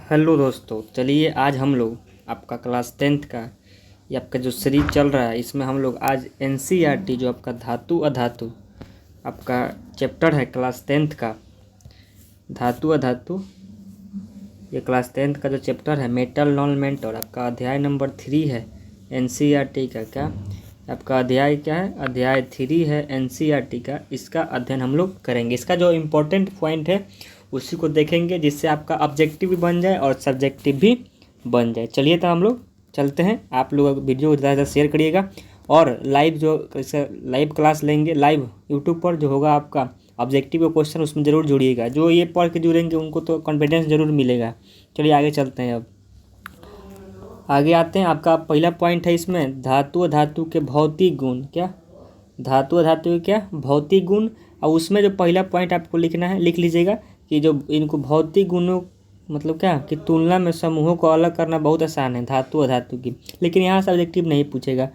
Hello दोस्तों, चलिए आज हम लोग आपका क्लास 10th का ये आपका जो सीरीज चल रहा है इसमें हम लोग आज एनसीईआरटी जो आपका धातु अधातु आपका चैप्टर है क्लास 10th का धातु अधातु। ये क्लास 10th का जो चैप्टर है मेटल नॉन मेटल आपका अध्याय नंबर 3 है एनसीईआरटी का। क्या आपका अध्याय क्या है? अध्याय 3 है एनसीईआरटी का। इसका अध्ययन हम लोग करेंगे। इसका जो इम्पोर्टेंट पॉइंट है उसी को देखेंगे जिससे आपका ऑब्जेक्टिव भी बन जाए और सब्जेक्टिव भी बन जाए। चलिए तो हम लोग चलते हैं। आप लोग वीडियो ज़्यादा से ज़्यादा शेयर करिएगा और लाइव जो लाइव क्लास लेंगे लाइव यूट्यूब पर जो होगा आपका ऑब्जेक्टिव का क्वेश्चन उसमें ज़रूर जुड़िएगा। जो ये पढ़ के जुड़ेंगे उनको तो कॉन्फिडेंस ज़रूर मिलेगा। चलिए आगे चलते हैं। अब आगे आते हैं। आपका पहला पॉइंट है इसमें धातु धातु के भौतिक गुण। क्या धातु धातु के क्या भौतिक गुण। और उसमें जो पहला पॉइंट आपको लिखना है लिख लीजिएगा कि जो इनको भौतिक गुणों मतलब क्या कि तुलना में समूहों को अलग करना बहुत आसान है धातु अधातु की। लेकिन यहाँ से ऑब्जेक्टिव नहीं पूछेगा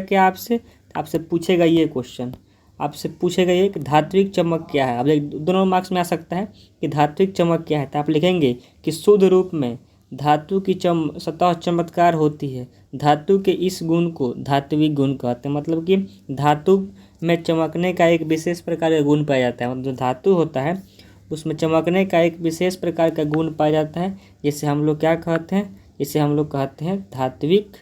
क्या आपसे पूछेगा ये क्वेश्चन। आपसे पूछेगा ये कि धात्विक चमक क्या है। अब दोनों मार्क्स में आ सकता है कि धात्विक चमक क्या है। तो आप लिखेंगे कि शुद्ध रूप में धातु की सतह चमत्कार होती है। धातु के इस गुण को धात्विक गुण कहते हैं। मतलब कि धातु में चमकने का एक विशेष प्रकार का गुण पाया जाता है। मतलब जो धातु होता है उसमें चमकने का एक विशेष प्रकार का गुण पाया जाता है जिसे हम लोग क्या कहते हैं? इसे हम लोग कहते हैं धात्विक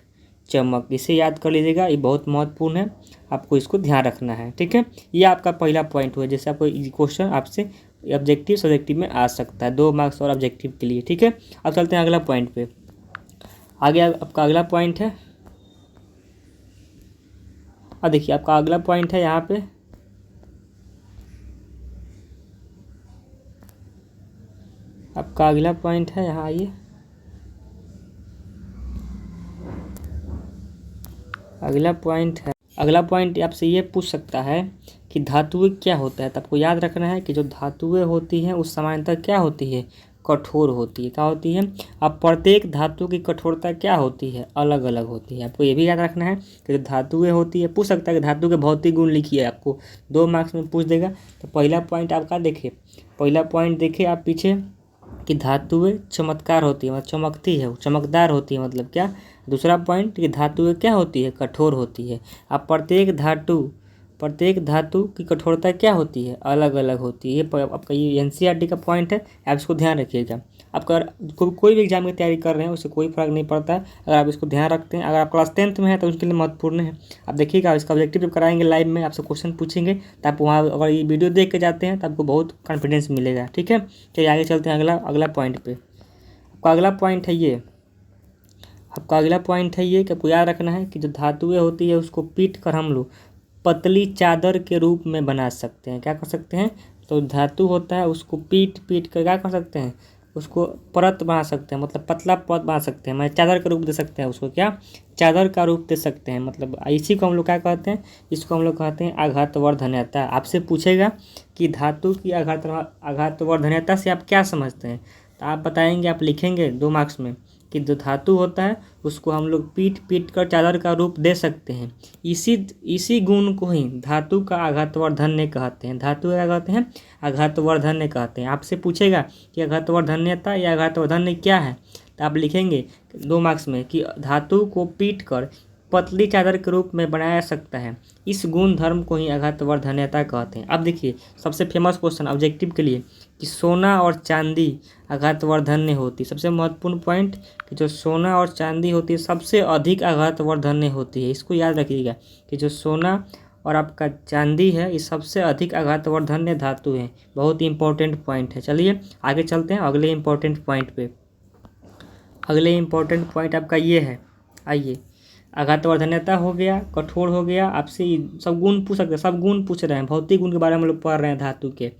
चमक। इसे याद कर लीजिएगा, ये बहुत महत्वपूर्ण है, आपको इसको ध्यान रखना है। ठीक है, ये आपका पहला पॉइंट हुआ जैसे आपको क्वेश्चन आपसे ऑब्जेक्टिव सब्जेक्टिव में आ सकता है 2 मार्क्स और ऑब्जेक्टिव के लिए। ठीक है, अब चलते हैं अगला पॉइंट पे। आगे आपका अगला पॉइंट है। अब देखिए आपका अगला पॉइंट है यहाँ पे आपका अगला पॉइंट है। यहाँ आइए, अगला पॉइंट आपसे ये पूछ सकता है कि धातुएं क्या होता है। तो आपको याद रखना है कि जो धातुएं होती हैं उस सामान्यतः क्या होती है? कठोर होती है। क्या होती है? अब प्रत्येक धातु की कठोरता क्या होती है? अलग अलग होती है। आपको ये भी याद रखना है कि जो धातुएं होती है पूछ सकता है कि धातु के भौतिक गुण लिखिए। आपको 2 मार्क्स में पूछ देगा। तो पहला पॉइंट आपका देखिए, पहला पॉइंट देखिए आप पीछे कि धातुएं चमत्कार होती है मतलब चमकती है, चमकदार होती है। मतलब क्या? दूसरा पॉइंट कि धातुएं क्या होती है? कठोर होती है। अब प्रत्येक धातु की कठोरता क्या होती है? अलग अलग होती है। ये आपका ये एनसीईआरटी का पॉइंट है, आप इसको ध्यान रखिएगा। आप अगर कोई भी एग्जाम की तैयारी कर रहे हैं उससे कोई फर्क नहीं पड़ता है अगर आप इसको ध्यान रखते हैं। अगर आप क्लास 10th में है तो उसके लिए महत्वपूर्ण है। आप देखिएगा इसका ऑब्जेक्टिव जब कराएंगे लाइव में आपसे क्वेश्चन पूछेंगे तो आप वहाँ अगर ये वीडियो देख के जाते हैं तो आपको बहुत कॉन्फिडेंस मिलेगा। ठीक है, चलिए आगे चलते हैं अगला पॉइंट पे। आपका अगला पॉइंट है ये कि आपको याद रखना है कि जो धातुएं होती है उसको पीट कर हम लोग पतली चादर के रूप में बना सकते हैं। क्या कर सकते हैं? तो धातु होता है उसको पीट कर क्या कर सकते हैं? उसको परत बना सकते हैं, मतलब पतला परत बना सकते हैं। मतलब चादर का रूप दे सकते हैं उसको। क्या? चादर का रूप दे सकते हैं। मतलब इसी को हम लोग क्या कहते हैं? इसको हम लोग कहते हैं आघातवर्धनीयता। आपसे पूछेगा कि धातु की आघातवर्धनीयता से आप क्या समझते हैं? तो आप बताएंगे, आप लिखेंगे 2 मार्क्स में कि जो धातु होता है उसको हम लोग पीट कर चादर का रूप दे सकते हैं। इसी गुण को ही धातु का आघातवर्धन्य कहते हैं। धातु क्या कहते हैं? आघातवर्धन्य कहते हैं। आपसे पूछेगा कि आघातवर्धन्यता या आघातवर्धन्य क्या है, तो आप लिखेंगे 2 मार्क्स में कि धातु को पीट कर पतली चादर के रूप में बनाया सकता है। इस गुण धर्म को ही आघातवर्धन्यता कहते हैं। अब देखिए सबसे फेमस क्वेश्चन ऑब्जेक्टिव के लिए कि सोना और चांदी आघातवर्धन्य होती है। सबसे महत्वपूर्ण पॉइंट कि जो सोना और चांदी होती है सबसे अधिक आघातवर्धन्य होती है। इसको याद रखिएगा कि जो सोना और आपका चांदी है ये सबसे अधिक आघातवर्धन्य धातु है। बहुत ही इंपॉर्टेंट पॉइंट है। चलिए आगे चलते हैं अगले इंपॉर्टेंट पॉइंट पे। अगले इंपॉर्टेंट पॉइंट आपका ये है, आइए, आघातवर्धन्यता हो गया, कठोर हो गया। आपसे सब गुण पूछ सकते हैं, सब गुण पूछ रहे हैं, भौतिक गुण के बारे में हम लोग पढ़ रहे हैं धातु के।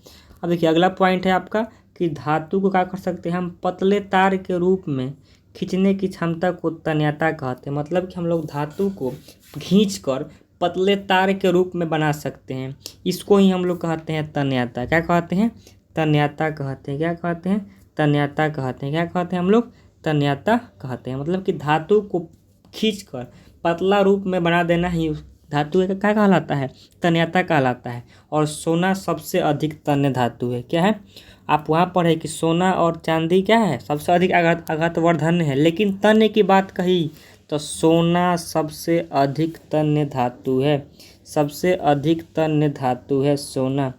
अब देखिए अगला पॉइंट है आपका कि धातु को क्या कर सकते हैं हम? पतले तार के रूप में खींचने की क्षमता को तन्यता कहते हैं। मतलब कि हम लोग धातु को खींच कर पतले तार के रूप में बना सकते हैं। इसको ही हम लोग कहते हैं तन्यता। क्या कहते हैं? तन्यता कहते हैं। क्या कहते हैं? तन्यता कहते हैं। क्या कहते हैं हम लोग? तन्यता कहते हैं। मतलब कि धातु को खींचकर पतला रूप में बना देना ही धातु का क्या कहलाता है? तन्यता कहलाता है। और सोना सबसे अधिक तन्य धातु है। क्या है? आप वहाँ पढ़े कि सोना और चांदी क्या है, सबसे अधिक आघातवर्धन है, लेकिन तन्य की बात कही तो सोना सबसे अधिक तन्य धातु है। सबसे अधिक तन्य धातु है सोना।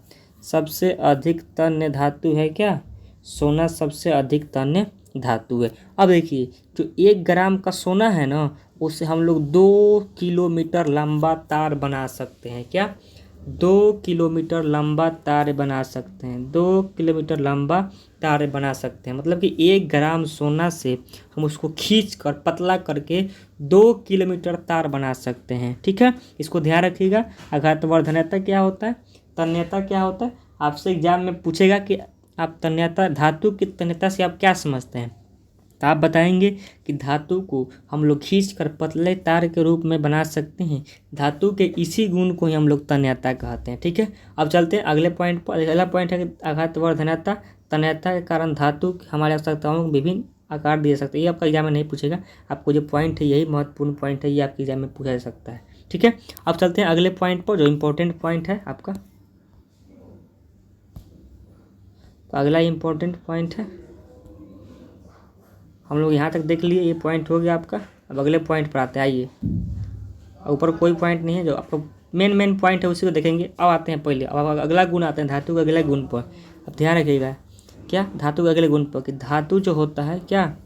सबसे अधिक तन्य धातु है क्या, सोना सबसे अधिक तन्य धातु है। अब देखिए जो 1 ग्राम का सोना है ना, उससे हम लोग 2 किलोमीटर लंबा तार बना सकते हैं। क्या, 2 किलोमीटर लंबा तार बना सकते हैं। 2 किलोमीटर लंबा तार बना सकते हैं, मतलब कि 1 ग्राम सोना से हम उसको खींच कर पतला करके 2 किलोमीटर तार बना सकते हैं। ठीक है, इसको ध्यान रखिएगा। आघातवर्धनता क्या होता है, तन्यता क्या होता है, आपसे एग्जाम में पूछेगा कि आप तन्यता, धातु की तन्यता से आप क्या समझते हैं, तो आप बताएंगे कि धातु को हम लोग खींच कर पतले तार के रूप में बना सकते हैं। धातु के इसी गुण को ही हम लोग तन्यता कहते हैं। ठीक है, अब चलते हैं अगले पॉइंट पर। अगला पॉइंट है कि आघातवर्धनता। तन्यता के कारण धातु हमारी आवश्यकताओं को विभिन्न आकार दे सकते हैं। ये आपका एग्जाम में नहीं पूछेगा, आपको जो पॉइंट है यही महत्वपूर्ण पॉइंट है, ये आपके एग्जाम में पूछा जा सकता है। ठीक है, अब चलते हैं अगले पॉइंट पर जो इम्पोर्टेंट पॉइंट है आपका। तो अगला इम्पोर्टेंट पॉइंट है, हम लोग यहाँ तक देख लिए, ये पॉइंट हो गया आपका। अब अगले पॉइंट पर आते हैं, आइए। ऊपर कोई पॉइंट नहीं है, जो आपका मेन पॉइंट है उसी को देखेंगे। अब आते हैं पहले, अब अगला गुण आते हैं धातु के अगले गुण पर। अब ध्यान रखिएगा, क्या, धातु के अगले गुण पर कि धातु जो होता है क्या,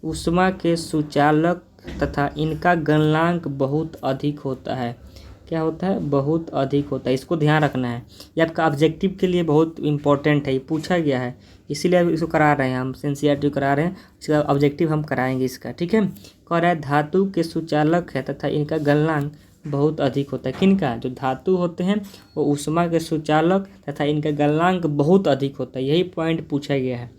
ऊष्मा के सुचालक तथा इनका गलनांक बहुत अधिक होता है। क्या होता है, बहुत अधिक होता है। इसको ध्यान रखना है, ये आपका ऑब्जेक्टिव के लिए बहुत इंपॉर्टेंट है, ये पूछा गया है, इसीलिए इसको करा रहे हैं हम, एनसीईआरटी करा रहे हैं, इसका ऑब्जेक्टिव हम कराएंगे इसका। ठीक है, कह रहा है धातु के सुचालक है तथा इनका गलनांक बहुत अधिक होता है। किनका, जो धातु होते हैं वो ऊष्मा के सुचालक तथा इनका गलनांक बहुत अधिक होता है, यही पॉइंट पूछा गया है।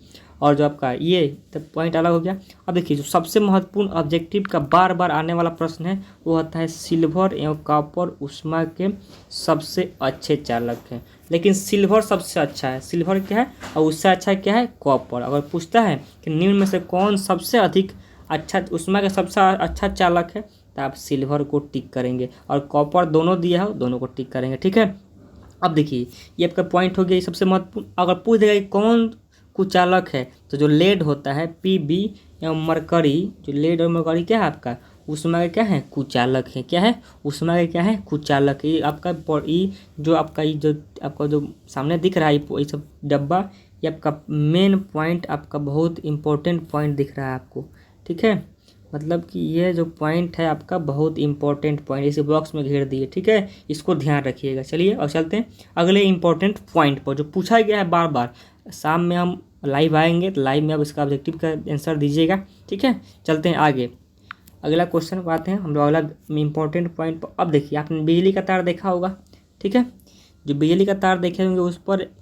और जो आपका ये तो पॉइंट अलग हो गया। अब देखिए जो सबसे महत्वपूर्ण ऑब्जेक्टिव का बार बार आने वाला प्रश्न है वो होता है सिल्वर एवं कॉपर ऊष्मा के सबसे अच्छे चालक हैं। लेकिन सिल्वर सबसे अच्छा है, सिल्वर क्या है, और उससे अच्छा क्या है, कॉपर। अगर पूछता है कि निम्न में से कौन सबसे अधिक अच्छा ऊष्मा का सबसे अच्छा चालक है, तो आप सिल्वर को टिक करेंगे, और कॉपर दोनों दिया हो दोनों को टिक करेंगे। ठीक है, अब देखिए ये आपका पॉइंट हो गया, ये सबसे महत्वपूर्ण। अगर पूछ देगा कि कौन कुचालक है, तो जो लेड होता है पीबी एवं मरकरी, जो लेड और मरकरी क्या है आपका ऊष्मा का क्या है, कुचालक है। क्या है, ऊष्मा का क्या है, कुचालक है। ये आपका ये जो आपका जो सामने दिख रहा है ये सब डब्बा, ये आपका मेन पॉइंट, आपका बहुत इंपॉर्टेंट पॉइंट दिख रहा है आपको। ठीक है, मतलब कि ये जो पॉइंट है आपका बहुत इंपॉर्टेंट पॉइंट, इसे बॉक्स में घेर दिए। ठीक है, इसको ध्यान रखिएगा। चलिए और चलते हैं अगले इंपॉर्टेंट पॉइंट पर जो पूछा गया है बार बार। शाम में हम लाइव आएंगे, तो लाइव में अब इसका ऑब्जेक्टिव का आंसर दीजिएगा। ठीक है, चलते हैं आगे, अगला क्वेश्चन पर आते हैं हम लोग अगला इंपॉर्टेंट पॉइंट पर। अब देखिए आपने बिजली का तार देखा होगा। ठीक है, जो बिजली का तार देखे होंगे उस पर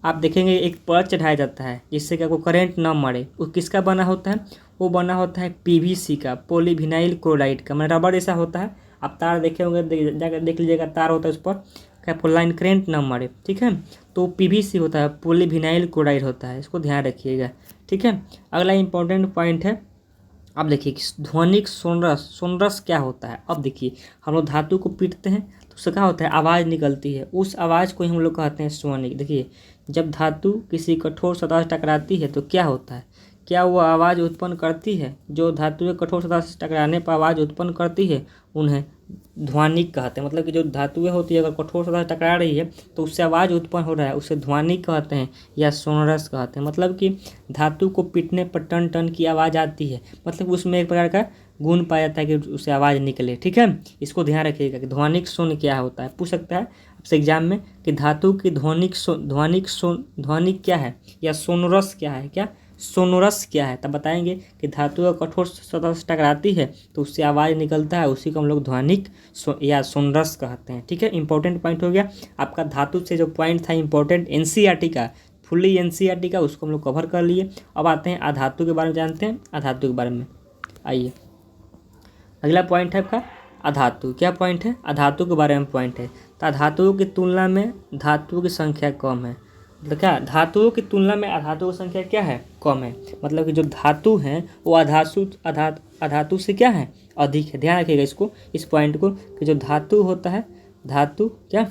आप देखेंगे एक परत चढ़ाया जाता है जिससे कि आपको करंट ना मारे। वो किसका बना होता है, वो बना होता है पीवीसी का, पॉलीविनाइल क्लोराइड का, मतलब रबर जैसा होता है। आप तार देखे होंगे, जाकर देख लीजिएगा, तार होता है उस पर, क्या आपको लाइन करंट ना मारे। ठीक है, तो पीवीसी होता है, पॉलीविनाइल क्लोराइड होता है, इसको ध्यान रखिएगा। ठीक है, अगला इंपॉर्टेंट पॉइंट है, अब देखिए ध्वनिक सोनरस क्या होता है। अब देखिए हम लोग धातु को पीटते हैं तो उससे क्या होता है, आवाज़ निकलती है, उस आवाज़ को ही हम लोग कहते हैं ध्वनिक। देखिए जब धातु किसी कठोर सतह से टकराती है तो क्या होता है, क्या वो आवाज़ उत्पन्न करती है, जो धातु कठोर सतह से टकराने पर आवाज़ उत्पन्न करती है उन्हें ध्वनिक कहते हैं। मतलब कि जो धातुएं होती है अगर कठोर सतह से टकरा रही है तो उससे आवाज़ उत्पन्न हो रहा है, उसे ध्वनिक कहते हैं या सोनरस कहते हैं। मतलब कि धातु को पीटने पर टन टन की आवाज़ आती है, मतलब उसमें एक प्रकार का गुण पाया जाता है कि उससे आवाज़ निकले। ठीक है, इसको ध्यान रखिएगा कि ध्वनिक सुन क्या होता है, पूछ सकता है आपसे एग्जाम में कि धातु की ध्वनिक क्या है या सोनरस क्या है, क्या सोनोरस क्या है, तब बताएंगे कि धातु का कठोर सतह से टकराती है तो उससे आवाज़ निकलता है, उसी को हम लोग ध्वनिक या सोनरस कहते हैं। ठीक है, इंपॉर्टेंट पॉइंट हो गया आपका। धातु से जो पॉइंट था इंपॉर्टेंट एनसीईआरटी का, फुल्ली एनसीईआरटी का, उसको हम लोग कवर कर लिए। अब आते हैं अधातु के बारे में, जानते हैं अधातु के बारे में। आइए अगला पॉइंट है आपका अधातु। क्या पॉइंट है, अधातु के बारे में पॉइंट है। तो अधातुओं की तुलना में धातुओं की संख्या कम है। मतलब क्या, धातुओं की तुलना में अधातुओं की संख्या क्या है, कम है। मतलब कि जो धातु हैं वो अधातु से क्या है, अधिक है। ध्यान रखिएगा इसको, इस पॉइंट को कि जो धातु होता है, धातु क्या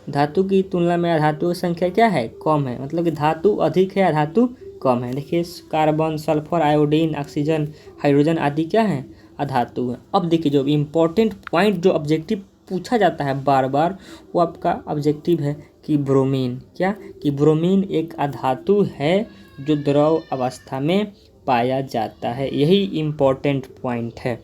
धातु की तुलना में अधातु की संख्या क्या है, कम है, मतलब कि धातु अधिक है अधातु कम है। देखिए carbon, sulphur, iodine, oxygen, hydrogen आदि क्या है, अधातु है। अब देखिए जो इम्पोर्टेंट पॉइंट जो ऑब्जेक्टिव पूछा जाता है बार बार, वो आपका ऑब्जेक्टिव है कि ब्रोमीन, क्या कि ब्रोमीन एक अधातु है जो द्रव अवस्था में पाया जाता है। यही इम्पोर्टेंट पॉइंट है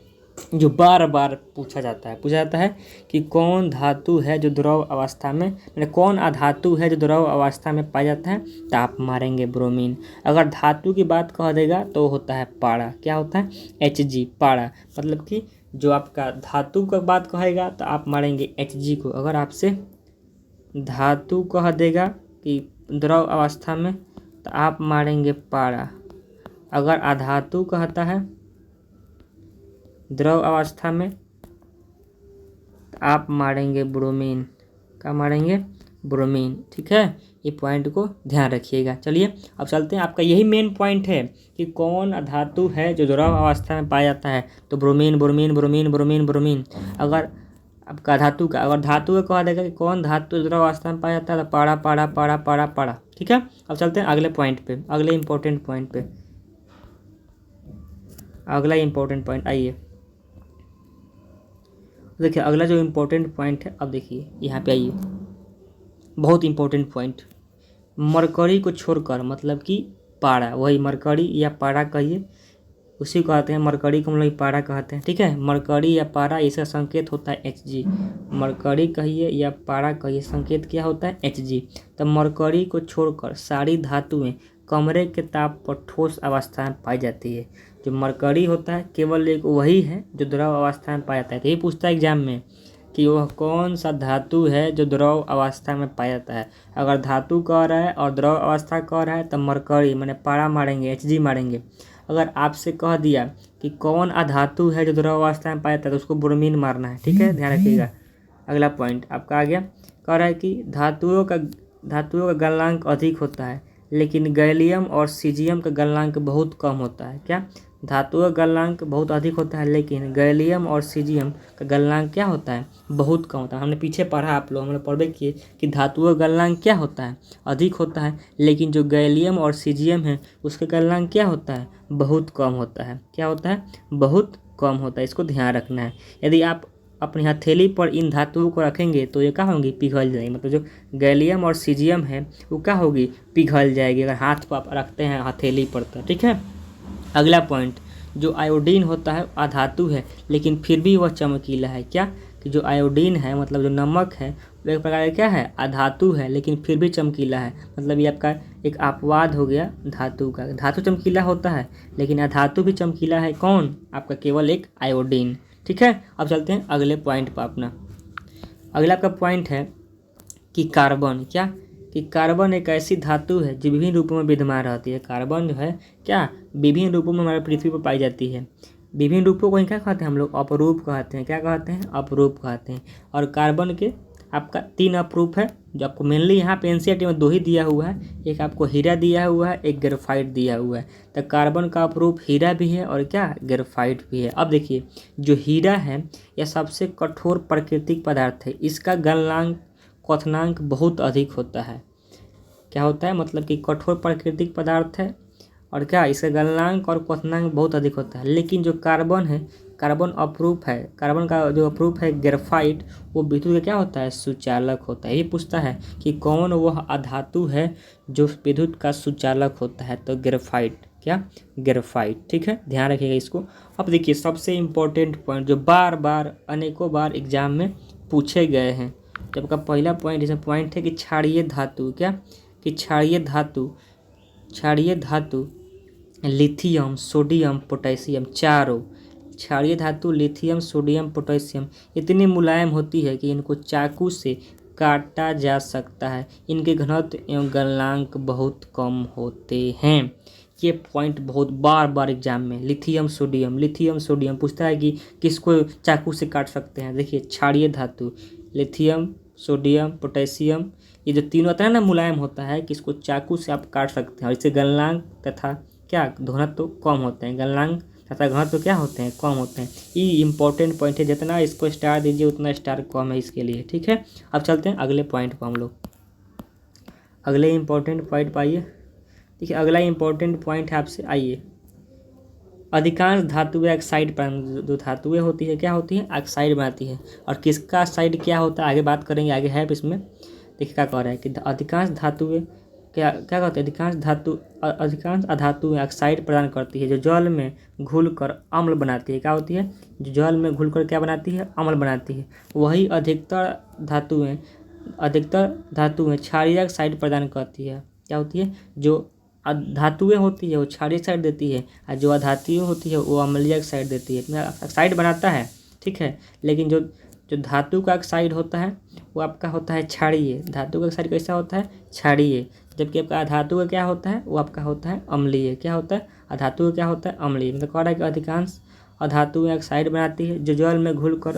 जो बार बार पूछा जाता है कि कौन धातु है जो द्रव अवस्था में, यानी कौन अधातु है जो द्रव अवस्था में पाया जाता है, तो आप मारेंगे ब्रोमीन। अगर धातु की बात कह देगा तो होता है पारा, क्या होता है, Hg, पारा। मतलब कि जो आपका धातु का बात कहेगा तो आप मारेंगे Hg को। अगर आपसे धातु कह देगा कि द्रव अवस्था में तो आप मारेंगे पारा। अगर अधातु कहता है द्रव अवस्था में तो आप मारेंगे ब्रोमीन। क्या मारेंगे, ब्रोमीन। ठीक है, ये पॉइंट को ध्यान रखिएगा। चलिए अब चलते हैं, आपका यही मेन पॉइंट है कि कौन धातु है जो द्रव अवस्था में पाया जाता है, तो bromine bromine bromine bromine bromine. अगर आपका धातु का, अगर धातु का कहा देगा कि कौन धातु द्रव अवस्था में पाया जाता है, तो पारा पारा पारा पारा पारा। ठीक है, अब चलते हैं अगले पॉइंट पे, अगले इंपॉर्टेंट पॉइंट पे। अगला इंपॉर्टेंट पॉइंट आइए, देखिए अगला जो इम्पोर्टेंट पॉइंट है, अब देखिए यहाँ पे आइए, बहुत इम्पोर्टेंट पॉइंट। मरकरी को छोड़कर, मतलब कि पारा, वही मरकरी या पारा कहिए, उसी को कहते हैं, मरकरी को हम लोग पारा कहते हैं। ठीक है, मरकरी या पारा, इसका संकेत होता है Hg। मरकरी कहिए या पारा कहिए, संकेत क्या होता है, Hg। तो मरकरी को छोड़कर सारी धातुएं कमरे के ताप पर ठोस अवस्था में पाई जाती है। जो मरकरी होता है केवल एक वही है जो द्रव अवस्था में पाया जाता है। तो यही पूछता है एग्जाम में कि वह कौन सा धातु है जो द्रव अवस्था में पाया जाता है। अगर धातु कह रहा है और द्रव अवस्था कह रहा है तो मरकरी मैंने पारा मारेंगे, Hg मारेंगे। अगर आपसे कह दिया कि कौन अधातु है जो द्रव अवस्था में पाया जाता है तो उसको ब्रोमीन मारना है। ठीक है, ध्यान रखिएगा। अगला पॉइंट आपका आ गया, कह रहा है कि धातुओं का गलनांक अधिक होता है लेकिन गैलियम और सीजियम का गलनांक बहुत कम होता है। क्या, धातुओं का गलनांक बहुत अधिक होता है लेकिन गैलियम और सीजियम का गलनांक क्या होता है, बहुत कम होता है। हमने पीछे पढ़ा, आप लोग हमने पढ़े किए कि धातुओं का गलनांक क्या होता है, अधिक होता है, लेकिन जो गैलियम और सीजियम है उसका गलनांक क्या होता है, बहुत कम होता है। क्या होता है, बहुत कम होता है। इसको ध्यान रखना है। यदि आप अपनी हथेली पर इन धातुओं को रखेंगे तो ये क्या होंगी, पिघल जाएंगी। मतलब जो गैलियम और सीजियम है वो क्या होगी, पिघल जाएगी अगर हाथ पर आप रखते हैं हथेली पर तो। ठीक है, अगला पॉइंट, जो आयोडीन होता है अधातु है लेकिन फिर भी वह चमकीला है। क्या, कि जो आयोडीन है मतलब जो नमक है वो एक प्रकार का क्या है, अधातु है लेकिन फिर भी चमकीला है। मतलब ये आपका एक अपवाद हो गया धातु का। धातु चमकीला होता है लेकिन अधातु भी चमकीला है, कौन, आपका केवल एक आयोडीन। ठीक है, अब चलते हैं अगले पॉइंट पर अपना। अगला आपका पॉइंट है कि कार्बन, क्या, कि कार्बन एक ऐसी धातु है जो विभिन्न रूपों में विद्यमान रहती है। कार्बन जो है क्या, विभिन्न रूपों में हमारे पृथ्वी पर पाई जाती है। विभिन्न रूपों को क्या कहते हैं हम लोग, अपरूप कहते हैं। क्या कहते हैं, अपरूप कहते हैं। और कार्बन के आपका 3 अपरूप है जो आपको मेनली यहाँ पे एनसीईआरटी में 2 ही दिया हुआ है। एक आपको हीरा दिया हुआ है, एक ग्रेफाइट दिया हुआ है। तो कार्बन का अपरूप हीरा भी है और क्या, ग्रेफाइट भी है। अब देखिए जो हीरा है यह सबसे कठोर प्राकृतिक पदार्थ है। इसका गलनांक, क्वथनांक बहुत अधिक होता है। क्या होता है, मतलब कि कठोर प्राकृतिक पदार्थ है और क्या, इसका गलनांक और क्वथनांक बहुत अधिक होता है। लेकिन जो कार्बन है, कार्बन अपरूप है, कार्बन का जो अपरूप है ग्रेफाइट, वो विद्युत का क्या होता है, सुचालक होता है। ये पूछता है कि कौन वह अधातु है जो विद्युत का सुचालक होता है, तो ग्रेफाइट। क्या, ग्रेफाइट। ठीक है, ध्यान रखिएगा इसको। अब देखिए सबसे इम्पोर्टेंट पॉइंट जो बार बार अनेकों बार एग्जाम में पूछे गए हैं। जब का पहला पॉइंट इसमें पॉइंट है कि क्षारीय धातु, क्या, कि क्षारीय धातु लिथियम, सोडियम, पोटेशियम, चारों क्षारीय धातु लिथियम, सोडियम, पोटेशियम इतनी मुलायम होती है कि इनको चाकू से काटा जा सकता है। इनके घनत्व एवं गलनांक बहुत कम होते हैं। ये पॉइंट बहुत बार बार एग्जाम में, लिथियम सोडियम पूछता है कि किसको चाकू से काट सकते हैं। देखिए क्षारीय धातु लिथियम, सोडियम, पोटेशियम, ये जो तीनों होता है ना, मुलायम होता है कि इसको चाकू से आप काट सकते हैं। और इससे गलनांक तथा क्या, घनत्व तो कम होते हैं। गलनांक तथा घनत्व क्या होते हैं, कम होते हैं। ये इंपॉर्टेंट पॉइंट है, जितना इसको स्टार दीजिए उतना स्टार कम है इसके लिए, ठीक है। अब चलते हैं अगले पॉइंट पर हम लोग, अगले इंपॉर्टेंट पॉइंट पाइए। देखिए अगला इंपॉर्टेंट पॉइंट है आपसे, आइए। अधिकांश धातुएं ऑक्साइड पर, जो धातुएं होती है क्या होती है, ऑक्साइड बनाती है। और किसका ऑक्साइड क्या होता है आगे बात करेंगे, आगे है इसमें। देखिए क्या कह रहा है कि अधिकांश धातुएं क्या क्या कहते हैं, अधिकांश अधातुएं ऑक्साइड प्रदान करती है, जो जल में घुलकर अम्ल बनाती है। क्या होती है, जो जल में घुलकर क्या बनाती है, अम्ल बनाती है। वही अधिकतर धातुएं क्षारीय ऑक्साइड प्रदान करती है। क्या होती है, जो धातुएं होती है वो क्षारीय ऑक्साइड देती है, और जो अधातुएं होती है वो अम्लीय ऑक्साइड देती है। ऑक्साइड बनाता है, ठीक है, लेकिन जो धातु का ऑक्साइड होता है वो आपका होता है क्षारीय। धातु का ऑक्साइड कैसा होता है, क्षारीय। जबकि आपका अधातु का क्या होता है, वो आपका होता है अम्लीय। क्या होता है, अधातु का क्या होता है, अम्लीय। मतलब कह रहा है कि अधिकांश अधातुएं ऑक्साइड बनाती है, जो जल में घुलकर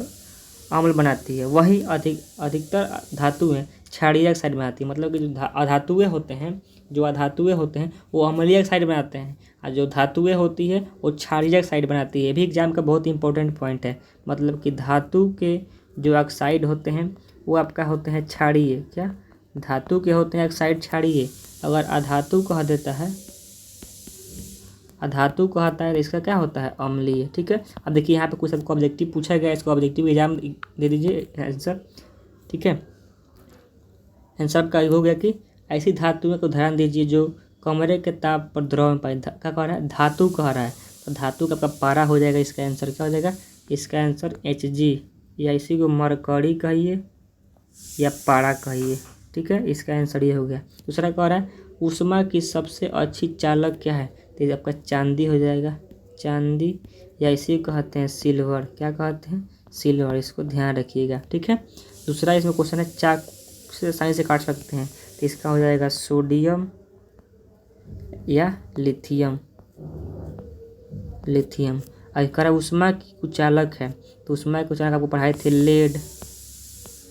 अम्ल बनाती है। वही अधिकतर धातुएं क्षारीय ऑक्साइड बनाती है। मतलब कि जो अधातुएं होते हैं, वो अम्लीय ऑक्साइड बनाते हैं, और जो धातुएं होती है वो क्षारीय ऑक्साइड बनाती है। ये भी एग्जाम का बहुत इंपॉर्टेंट पॉइंट है। मतलब कि धातु के जो ऑक्साइड होते हैं वो आपका होते हैं क्षारीय। क्या, धातु के होते हैं ऑक्साइड क्षारीय। अगर अधातु कह देता है, अधातु कहता है तो इसका क्या होता है, अम्लीय। ठीक है। अब देखिए यहाँ पे कुछ सबको ऑब्जेक्टिव पूछा गया है, इसको ऑब्जेक्टिव एग्जाम दे दीजिए आंसर। ठीक है, आंसर का हो गया कि ऐसी धातुओं को उदाहरण दीजिए जो कमरे के ताप पर द्रव में पाई। क्या कह रहा है, धातु कह रहा है, तो धातु का आपका पारा हो जाएगा। इसका आंसर क्या हो जाएगा, इसका आंसर Hg, या इसी को मरकरी कहिए या पारा कहिए। ठीक है, इसका आंसर ये हो गया। दूसरा कह रहा है ऊष्मा की सबसे अच्छी चालक क्या है, तो ये आपका चांदी हो जाएगा, चांदी, या इसी को कहते हैं सिल्वर। क्या कहते हैं, सिल्वर। इसको ध्यान रखिएगा। ठीक है। दूसरा इसमें क्वेश्चन है चाक से साइन से काट सकते हैं, तो इसका हो जाएगा सोडियम या लिथियम। और कह रहा ऊष्मा की कुचालक है, तो ऊष्मा की कुचालक आपको पढ़ाए थे लेड।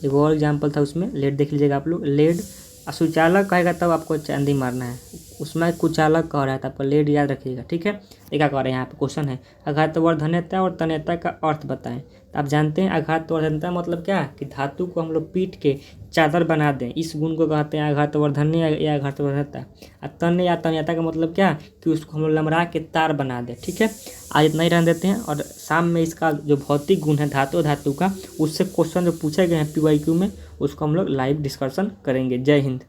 एक और एग्जाम्पल था उसमें, लेड देख लीजिएगा आप लोग। लेड सुचालक कहेगा तब आपको चांदी मारना है। उसमें कुचालक कह रहा है तो आपको लेड याद रखिएगा। ठीक है। देखा कह रहे हैं यहाँ पे क्वेश्चन है आघातवर्धनता और तन्यता का अर्थ बताएं। तो आप जानते हैं आघातवर्धनता मतलब क्या, कि धातु को हम लोग पीट के चादर बना दें, इस गुण को कहते हैं आघातवर्धन या आघातवर्धनता। और तन्य या तन्यता का मतलब क्या, कि उसको हम लोग लमरा के तार बना दें। ठीक है। आज इतना ही रहने देते हैं, और शाम में इसका जो भौतिक गुण है धातु का, उससे क्वेश्चन जो पूछे गए हैं PYQ में, उसको हम लोग लाइव डिस्कशन करेंगे। जय हिंद।